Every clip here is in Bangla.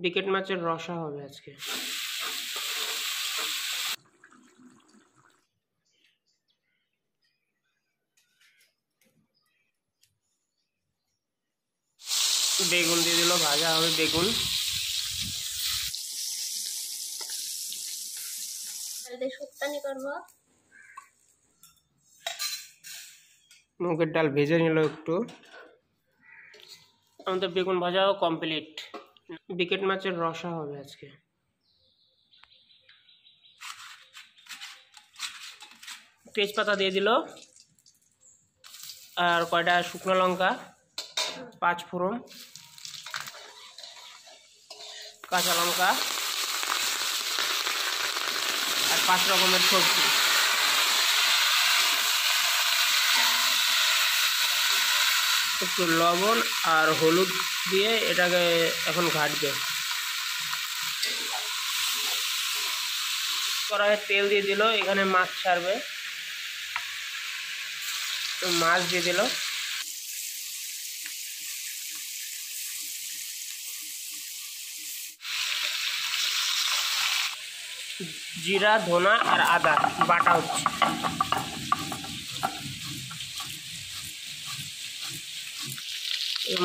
বিকেট মাছের রসা হবে আজকে। বেগুন দিয়ে দিল, ভাজা হবে বেগুন। মুগের ডাল ভেজে নিল একটু। আমাদের বেগুন ভাজাও কমপ্লিট। বিকেট মাছের রসা হবে আজকে। তেজপাতা দিয়ে দিল, আর কয়টা শুকনো লঙ্কা, 5 ফোড়ন, কাঁচা লঙ্কা আর 5 রকমের সবজি। একটু লবণ আর হলুদ দিয়ে এটাকে এখন ঘাটবে। কড়াইয়ে তেল দিয়ে দিল, এখানে মাছ ছাড়বে, তো মাছ দিয়ে দিল। জিরা, ধনা আর আদা বাটা হচ্ছে।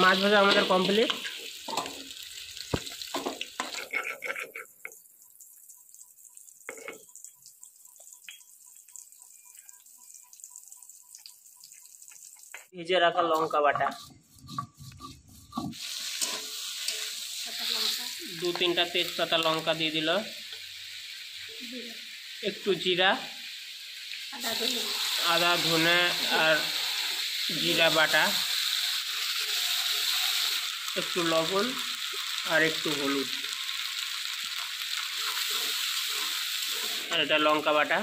মাছ ভাজা আমাদের কমপ্লিট। ভেজে রাখা লঙ্কা বাটা, 2-3টা তেজপাতা লঙ্কা দিয়ে দিল, একটু জিরা, আদা ধনে আর জিরা বাটা, একটু লবণ আর একটু হলুদ, আর এটা লঙ্কা বাটা।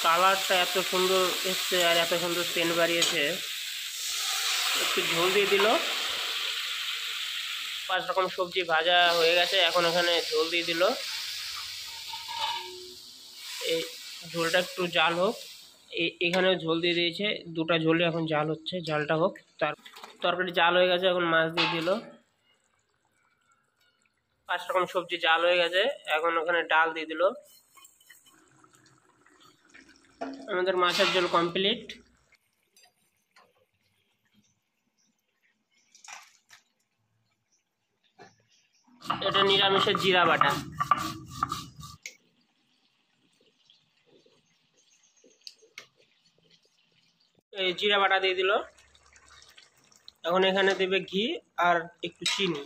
কালারটা এত সুন্দর এসছে আর এত সুন্দর সেন্ট বাড়িয়েছে। একটু ঝোল দিয়ে দিল। 5 রকম সবজি ভাজা হয়ে গেছে, এখন এখানে ঝোল দিয়ে দিল। এই ঝোলটা একটু জাল হোক, এখানেও ঝোল দিয়ে দিয়েছে, 2টা ঝোলে এখন জাল হচ্ছে, জালটা হোক। তার তরকারি জাল হয়ে গেছে, এখন মাছ দিয়ে দিল। 5 রকম সবজি জাল হয়ে গেছে, এখন ওখানে ডাল দিয়ে দিল। আমাদের মাছের ঝোল কমপ্লিট। এটা নিরামিষের জিরা বাটা। এই জিরা বাটা দিয়ে দিল। এখন এখানে দেবে ঘি আর একটু চিনি।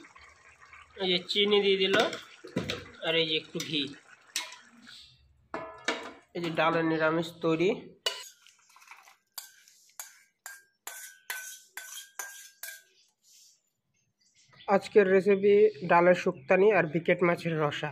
এই যে চিনি দিয়ে দিল, আর এই যে একটু ঘি। এই যে ডালের নিরামিষ তৈরি। আজকের রেসিপি ডালের শুক্তানি আর বিকেট মাছের রসা।